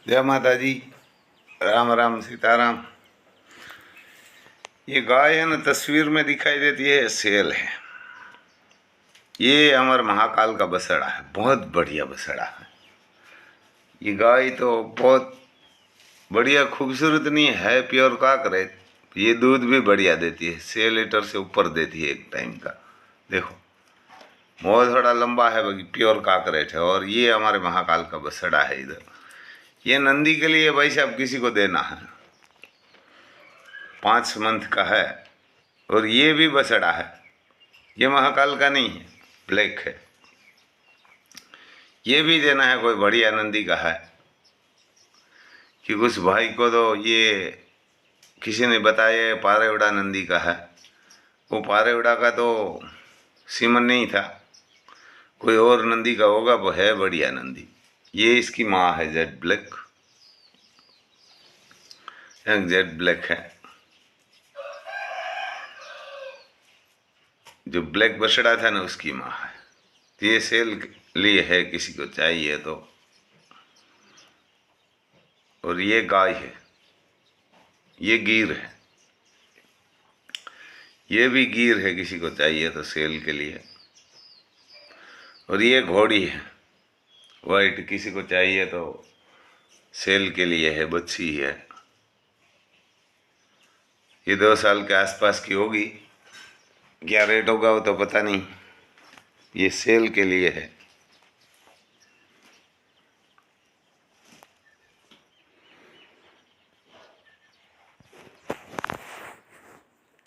जय माता जी। राम राम सीताराम। ये गाय है ना, तस्वीर में दिखाई देती है, सेल है। ये अमर महाकाल का बछड़ा है, बहुत बढ़िया बछड़ा है। ये गाय तो बहुत बढ़िया खूबसूरत नहीं है, प्योर काकरेट। ये दूध भी बढ़िया देती है, 6 लीटर से ऊपर देती है एक टाइम का। देखो बहुत थोड़ा लंबा है, बाकी प्योर काकरेट है। और ये हमारे महाकाल का बछड़ा है। इधर ये नंदी के लिए भाई साहब किसी को देना है, 5 मंथ का है। और ये भी बछड़ा है, ये महाकाल का नहीं है, ब्लैक है। ये भी देना है, कोई बढ़िया नंदी का है कि उस भाई को। तो ये किसी ने बताया ये पारेवड़ा नंदी का है। वो पारेवड़ा का तो सीमन नहीं था, कोई और नंदी का होगा। वो है बढ़िया नंदी। ये इसकी माँ है, जेड ब्लैक। जेड ब्लैक है, जो ब्लैक बछड़ा था ना, उसकी माँ है। तो ये सेल के लिए है, किसी को चाहिए तो। और ये गाय है, ये गिर है। ये भी गिर है, किसी को चाहिए तो सेल के लिए। और ये घोड़ी है वाइट, किसी को चाहिए तो सेल के लिए है, बच्ची है। ये 2 साल के आसपास की होगी। क्या रेट होगा वो तो पता नहीं। ये सेल के लिए है।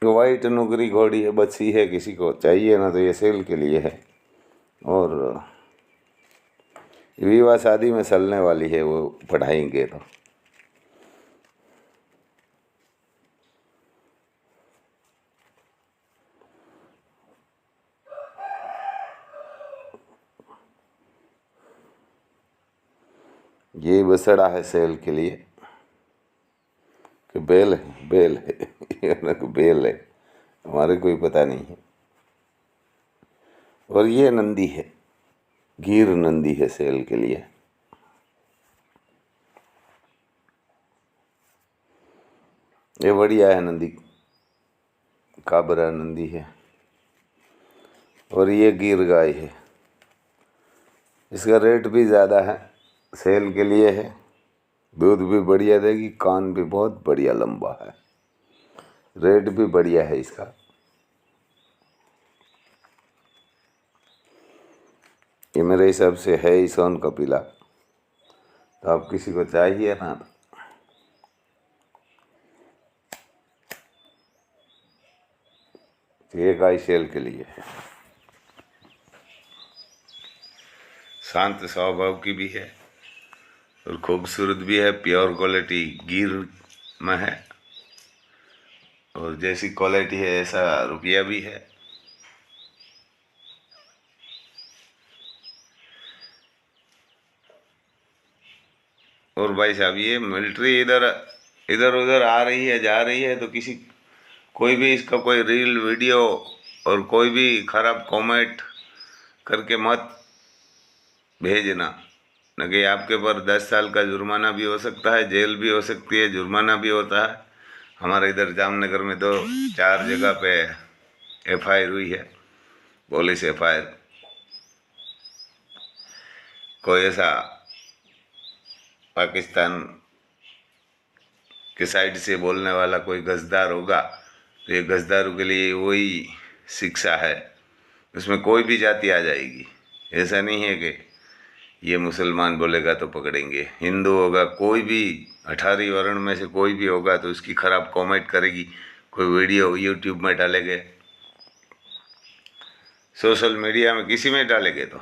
वाइट नुगरी घोड़ी है, बच्ची है, किसी को चाहिए ना तो ये सेल के लिए है। और विवाह शादी में चलने वाली है, वो पढ़ाएंगे तो। ये बछड़ा है सेल के लिए कि बेल है, बेल है ये ना कि बेल है, हमारे कोई पता नहीं है। और ये नंदी है, गिर नंदी है सेल के लिए। ये बढ़िया है नंदी, काबरा नंदी है। और ये गिर गाय है, इसका रेट भी ज़्यादा है, सेल के लिए है। दूध भी बढ़िया देगी, कान भी बहुत बढ़िया लंबा है, रेट भी बढ़िया है इसका। ये मेरे हिसाब से है ही सोन कपिला। तो आप किसी को चाहिए ना, तो ये गाय सेल के लिए है। शांत स्वभाव की भी है और खूबसूरत भी है, प्योर क्वालिटी गिर में है। और जैसी क्वालिटी है ऐसा रुपया भी है। और भाई साहब ये मिलिट्री इधर इधर उधर आ रही है, जा रही है, तो किसी कोई भी इसका कोई रील वीडियो और कोई भी खराब कमेंट करके मत भेजना, न कि आपके पर 10 साल का जुर्माना भी हो सकता है, जेल भी हो सकती है, जुर्माना भी होता है। हमारे इधर जामनगर में तो 4 जगह पे FIR हुई है, पुलिस FIR। कोई ऐसा पाकिस्तान के साइड से बोलने वाला कोई गद्दार होगा तो ये गद्दारों के लिए वही शिक्षा है। उसमें कोई भी जाति आ जाएगी। ऐसा नहीं है कि ये मुसलमान बोलेगा तो पकड़ेंगे, हिंदू होगा, कोई भी 18 वर्ण में से कोई भी होगा तो उसकी खराब कमेंट करेगी, कोई वीडियो यूट्यूब में डालेंगे, सोशल मीडिया में किसी में डालेंगे तो।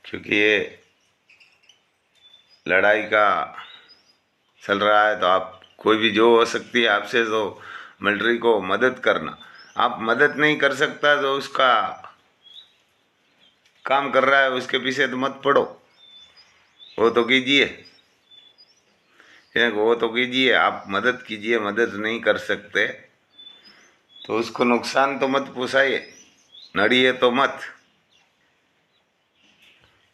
क्योंकि ये लड़ाई का चल रहा है, तो आप कोई भी जो हो सकती है आपसे, तो मिलिट्री को मदद करना। आप मदद नहीं कर सकता तो उसका काम कर रहा है उसके पीछे तो मत पड़ो, वो तो कीजिए, वो तो कीजिए, आप मदद कीजिए। मदद नहीं कर सकते तो उसको नुकसान तो मत पहुँचाइए, नड़िए तो मत।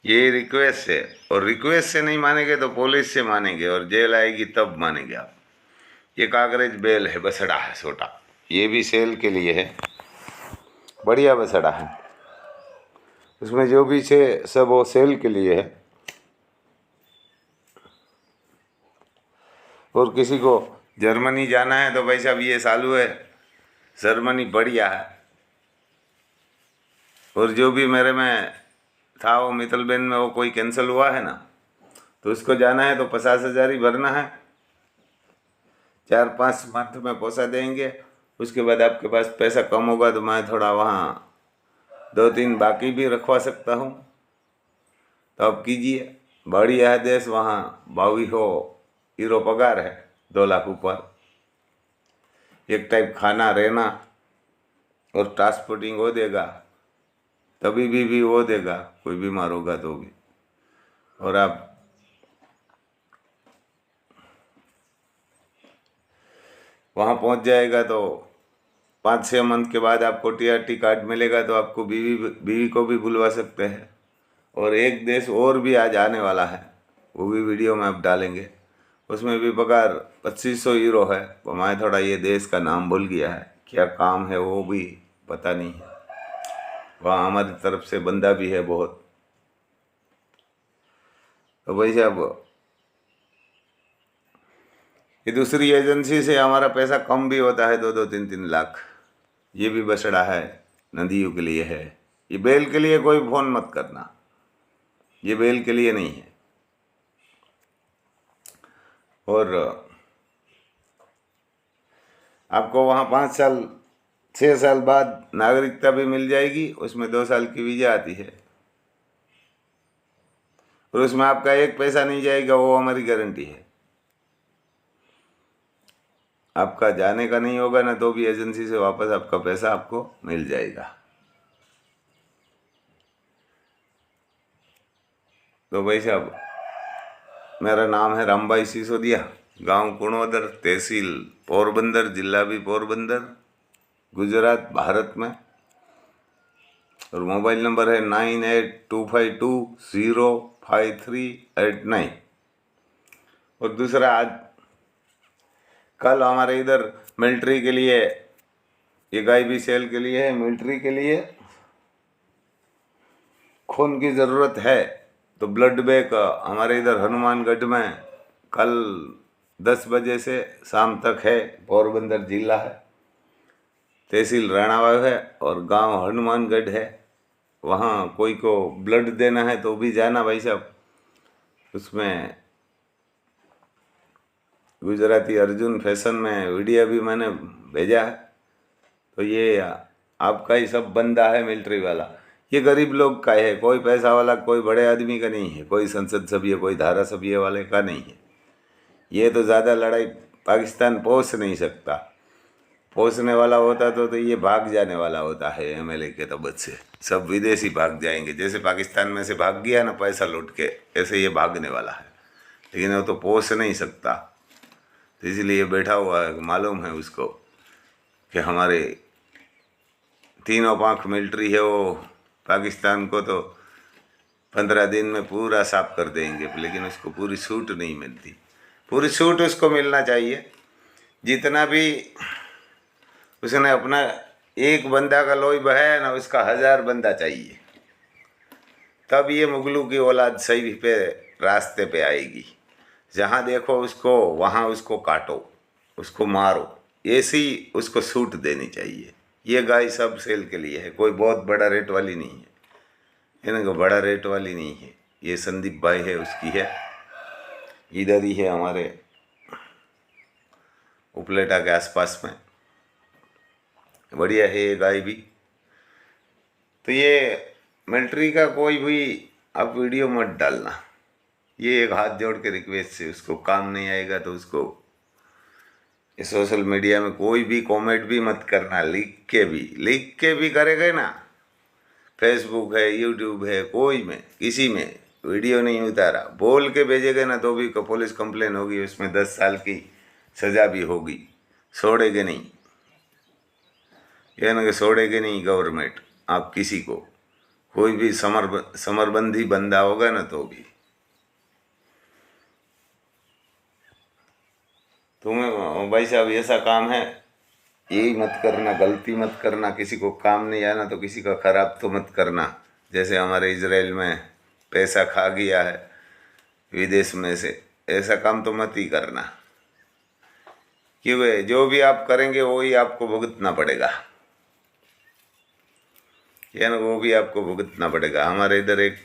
ये रिक्वेस्ट है, और रिक्वेस्ट से नहीं मानेंगे तो पुलिस से मानेंगे और जेल आएगी तब मानेंगे आप। ये कागरेज बेल है, बसड़ा है छोटा, ये भी सेल के लिए है, बढ़िया बसड़ा है। उसमें जो भी है सब वो सेल के लिए है। और किसी को जर्मनी जाना है तो भाई साहब ये चालू है, जर्मनी बढ़िया है। और जो भी मेरे में था वो मित्तल बेन में वो कोई कैंसिल हुआ है ना, तो उसको जाना है तो 50,000 ही भरना है, 4-5 मंथ में पहुँचा देंगे। उसके बाद आपके पास पैसा कम होगा तो मैं थोड़ा वहाँ 2-3 बाकी भी रखवा सकता हूँ, तो अब कीजिए। बढ़िया है देश, वहाँ 2200 पगार है, 2 लाख ऊपर, एक टाइप खाना रहना और ट्रांसपोर्टिंग वो देगा, तभी भी वो देगा, कोई बीमार होगा तो भी। और आप वहाँ पहुँच जाएगा तो 5-6 मंथ के बाद आपको TRT कार्ड मिलेगा, तो आपको बीवी को भी बुलवा सकते हैं। और एक देश और भी आज आने वाला है, वो भी वीडियो में आप डालेंगे, उसमें भी पगार 2500 यूरो है। तो मैं थोड़ा ये देश का नाम भूल गया है, क्या काम है वो भी पता नहीं है। वहाँ हमारी तरफ से बंदा भी है बहुत। तो भाई साहब ये दूसरी एजेंसी से हमारा पैसा कम भी होता है, 2-2, 3-3 लाख। ये भी बसड़ा है, नदियों के लिए है। ये बेल के लिए कोई फोन मत करना, ये बेल के लिए नहीं है। और आपको वहाँ 5 साल 6 साल बाद नागरिकता भी मिल जाएगी, उसमें 2 साल की वीजा आती है, और उसमें आपका एक पैसा नहीं जाएगा, वो हमारी गारंटी है। आपका जाने का नहीं होगा ना तो भी एजेंसी से वापस आपका पैसा आपको मिल जाएगा। तो भाई साहब मेरा नाम है रामभाई सिसोदिया, गांव कुणोदर, तहसील पोरबंदर, जिला भी पोरबंदर, गुजरात, भारत में। और मोबाइल नंबर है 9825205389। और दूसरा, आज कल हमारे इधर मिलिट्री के लिए ये गाय भी सेल के लिए है। मिलिट्री के लिए खून की ज़रूरत है तो ब्लड बैंक हमारे इधर हनुमानगढ़ में कल 10 बजे से शाम तक है। पोरबंदर जिला है, तहसील राणावाव है और गांव हनुमानगढ़ है। वहाँ कोई को ब्लड देना है तो भी जाना भाई साहब। उसमें गुजराती अर्जुन फैशन में वीडियो भी मैंने भेजा है। तो ये आपका ही सब बंदा है मिलिट्री वाला। ये गरीब लोग का है, कोई पैसा वाला, कोई बड़े आदमी का नहीं है, कोई संसद सभ्य, कोई धारासभ्य वाले का नहीं है। ये तो ज़्यादा लड़ाई पाकिस्तान पोस नहीं सकता। पोसने वाला होता तो ये भाग जाने वाला होता है MLA के तबत से। सब विदेशी भाग जाएंगे, जैसे पाकिस्तान में से भाग गया ना पैसा लूट के, ऐसे ये भागने वाला है। लेकिन वो तो पोस नहीं सकता, तो इसलिए बैठा हुआ है। मालूम है उसको कि हमारे तीनों पाँख मिलिट्री है, वो पाकिस्तान को तो 15 दिन में पूरा साफ कर देंगे। लेकिन उसको पूरी छूट नहीं मिलती। पूरी छूट उसको मिलना चाहिए। जितना भी उसने अपना एक बंदा का लोही बहाया ना, उसका 1000 बंदा चाहिए, तब ये मुगलों की औलाद सही पे रास्ते पे आएगी। जहाँ देखो उसको, वहाँ उसको काटो, उसको मारो, ऐसी उसको छूट देनी चाहिए। ये गाय सब सेल के लिए है, कोई बहुत बड़ा रेट वाली नहीं है, इनको बड़ा रेट वाली नहीं है। ये संदीप भाई है, उसकी है, इधर ही है हमारे उपलेटा के आसपास में। बढ़िया है ये गाय भी। तो ये मिलिट्री का कोई भी आप वीडियो मत डालना, ये एक हाथ जोड़ के रिक्वेस्ट है। उसको काम नहीं आएगा तो उसको सोशल मीडिया में कोई भी कमेंट भी मत करना, लिख के भी करेगा ना, फेसबुक है, यूट्यूब है, कोई में किसी में वीडियो नहीं उतारा, बोल के भेजेगा ना तो भी पुलिस कंप्लेन होगी, उसमें 10 साल की सज़ा भी होगी। छोड़ेगे नहीं, ये ना कि छोड़ेगे नहीं गवर्नमेंट आप किसी को। कोई भी समरबंदी बंदा होगा ना तो भी तुम्हें भाई साहब ऐसा काम है, यही मत करना, गलती मत करना, किसी को काम नहीं आना तो किसी का खराब तो मत करना। जैसे हमारे इजराइल में पैसा खा गया है विदेश में से, ऐसा काम तो मत ही करना, क्योंकि जो भी आप करेंगे वो ही आपको भुगतना पड़ेगा, यानी वो भी आपको भुगतना पड़ेगा। हमारे इधर एक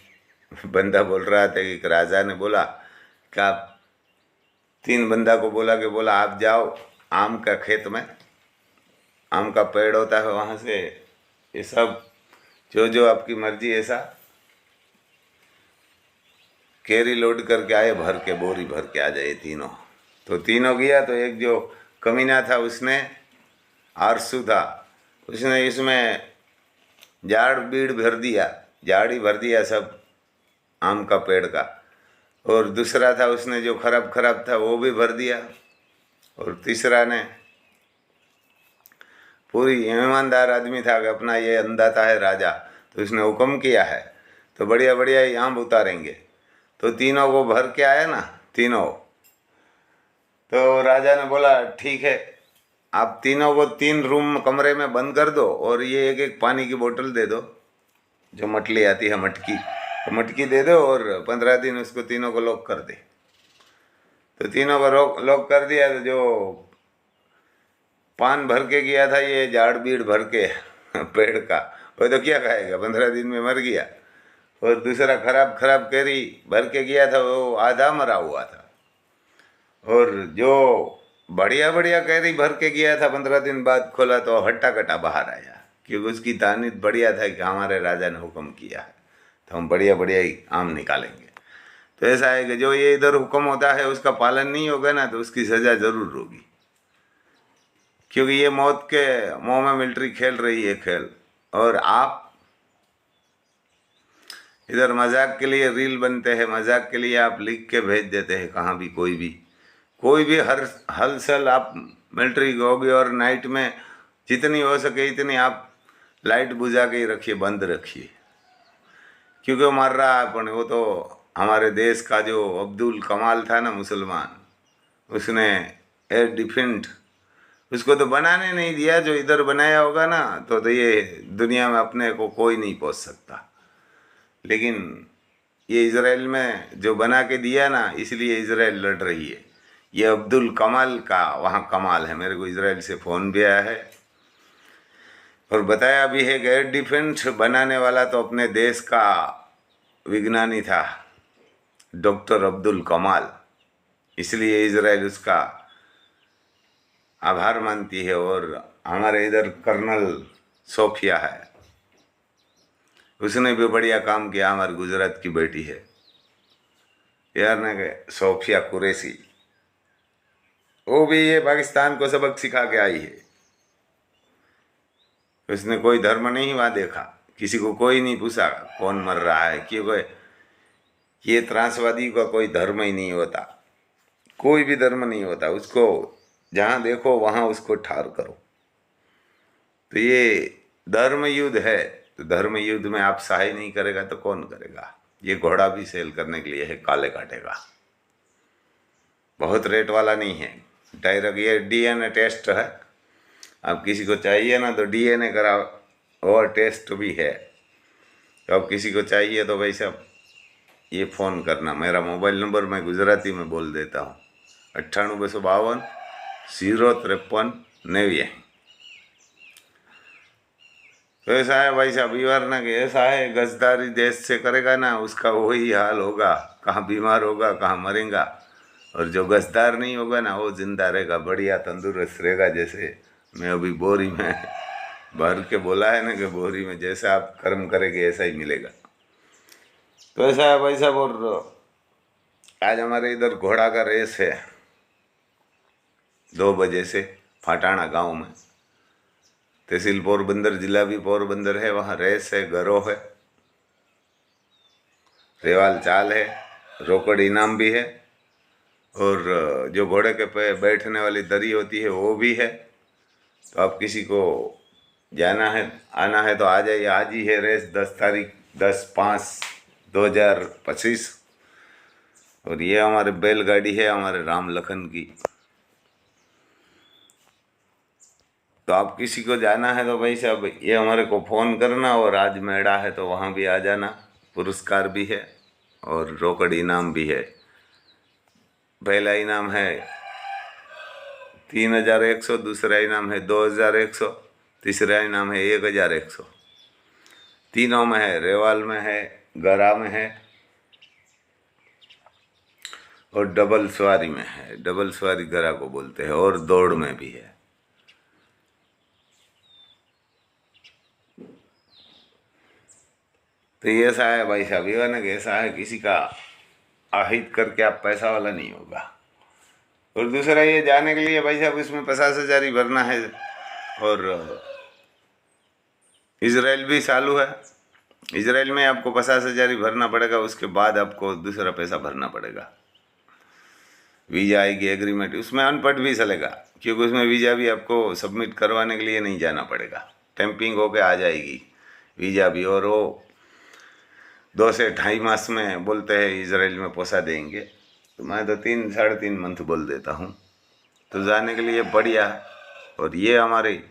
बंदा बोल रहा था कि एक राजा ने बोला कि आप 3 बंदा को बोला कि बोला आप जाओ आम का खेत में, आम का पेड़ होता है वहाँ से ये सब जो जो आपकी मर्जी ऐसा कैरी लोड करके आए, भर के बोरी भर के आ जाए तीनों। तो तीनों गया तो एक जो कमीना था उसने, आरसू था, उसने इसमें झाड़ बीड़ भर दिया, झाड़ी भर दिया सब आम का पेड़ का। और दूसरा था उसने जो खराब खराब था वो भी भर दिया। और तीसरा ने पूरी ईमानदार आदमी था कि अपना ये अंदाता है राजा, तो उसने हुक्म किया है तो बढ़िया बढ़िया ही आम उतारेंगे। तो तीनों को भर के आया ना तीनों, तो राजा ने बोला ठीक है, आप तीनों को 3 रूम कमरे में बंद कर दो और ये एक एक पानी की बोतल दे दो, जो मटली आती है मटकी, तो मटकी दे दो और 15 दिन उसको तीनों को लॉक कर दे। तो तीनों को लॉक कर दिया। तो जो पान भर के गया था ये झाड़ बीड़ भर के पेड़ का, वो तो क्या खाएगा, 15 दिन में मर गया। और दूसरा खराब खराब कैरी भर के गया था वो आधा मरा हुआ था। और जो बढ़िया बढ़िया कैरी भर के गया था 15 दिन बाद खोला तो हट्टा कट्टा बाहर आया, क्योंकि उसकी तानीत बढ़िया था कि हमारे राजा ने हुक्म किया है तो हम बढ़िया बढ़िया ही आम निकालेंगे। तो ऐसा है कि जो ये इधर हुक्म होता है उसका पालन नहीं होगा ना तो उसकी सज़ा ज़रूर होगी, क्योंकि ये मौत के मुंह में मिलिट्री खेल रही है खेल। और आप इधर मजाक के लिए रील बनते हैं, मजाक के लिए आप लिख के भेज देते हैं कहाँ भी कोई भी हर हलचल आप मिलिट्री होगी। और नाइट में जितनी हो सके इतनी आप लाइट बुझा के ही रखिए, बंद रखिए, क्योंकि वो मर रहा है। पर वो तो हमारे देश का जो अब्दुल कमाल था ना मुसलमान, उसने एयर डिफेंस उसको तो बनाने नहीं दिया, जो इधर बनाया होगा ना तो ये दुनिया में अपने को कोई नहीं पहुंच सकता। लेकिन ये इजराइल में जो बना के दिया ना, इसलिए इजराइल लड़ रही है। ये अब्दुल कमाल का वहाँ कमाल है। मेरे को इजराइल से फ़ोन भी आया है और बताया भी है कि एयर डिफेंस बनाने वाला तो अपने देश का विज्ञानी था डॉक्टर अब्दुल कमाल, इसलिए इजराइल उसका आभार मानती है। और हमारे इधर कर्नल सोफिया है, उसने भी बढ़िया काम किया, हमारे गुजरात की बेटी है यार ने सोफिया कुरैशी, वो भी ये पाकिस्तान को सबक सिखा के आई है। उसने कोई धर्म नहीं वहाँ देखा, किसी को कोई नहीं पूछा कौन मर रहा है, क्योंकि ये त्रासवादी का कोई धर्म ही नहीं होता, कोई भी धर्म नहीं होता। उसको जहाँ देखो वहाँ उसको ठार करो। तो ये धर्म युद्ध है, तो धर्म युद्ध में आप सहाय नहीं करेगा तो कौन करेगा। ये घोड़ा भी सेल करने के लिए है, काले काटेगा, बहुत रेट वाला नहीं है, डायरेक्ट ये डीएनए टेस्ट है। अब किसी को चाहिए ना तो डीएनए करा और टेस्ट भी है। तो अब किसी को चाहिए तो भाई साहब ये फ़ोन करना, मेरा मोबाइल नंबर मैं गुजराती में बोल देता हूँ 9852 053 तो ऐसा है भाई साहब बीमार ना कि ऐसा है, गजदारी देश से करेगा ना उसका वही हाल होगा, कहाँ बीमार होगा कहाँ मरेगा। और जो गजदार नहीं होगा ना वो जिंदा रहेगा, बढ़िया तंदुरुस्त रहेगा। जैसे मैं अभी बोरी में भर के बोला है ना कि बोरी में जैसा आप कर्म करेंगे ऐसा ही मिलेगा। तो ऐसा है भाई साहब। और आज हमारे इधर घोड़ा का रेस है 2 बजे से फाटाना गांव में, तहसील पोरबंदर, जिला भी पोरबंदर है, वहाँ रेस है, गरो है, रेवाल चाल है, रोकड़ इनाम भी है। और जो घोड़े के पे बैठने वाली दरी होती है वो भी है। तो आप किसी को जाना है आना है तो आ जाइए, आज ही है रेस 10 तारीख 10/5/2025। और ये हमारे बैलगाड़ी है हमारे राम लखन की। तो आप किसी को जाना है तो भाई साहब ये हमारे को फ़ोन करना, और आज मेला है तो वहाँ भी आ जाना। पुरस्कार भी है और रोकड़ इनाम भी है। पहला इनाम है 3,100, दूसरा इनाम है 2,100, तीसरा इनाम है 1,100। तीनों में है, रेवाल में है, गरा में है और डबल सवारी में है। डबल सवारी गरा को बोलते हैं, और दौड़ में भी है। तो ये ऐसा है भाई साहब, ये ना कि ऐसा है किसी का आहित करके आप पैसा वाला नहीं होगा। और दूसरा ये जाने के लिए भाई साहब इसमें 50,000 ही भरना है। और इजराइल भी चालू है। इजराइल में आपको 50,000 ही भरना पड़ेगा, उसके बाद आपको दूसरा पैसा भरना पड़ेगा। वीज़ा आएगी, एग्रीमेंट, उसमें अनपढ़ भी चलेगा, क्योंकि उसमें वीज़ा भी आपको सबमिट करवाने के लिए नहीं जाना पड़ेगा। टैंपिंग होके आ जाएगी वीज़ा भी, और वो 2 से 2.5 मास में बोलते हैं इजराइल में पहुँचा देंगे। तो मैं तो 3-3.5 मंथ बोल देता हूँ। तो जाने के लिए बढ़िया। और ये हमारे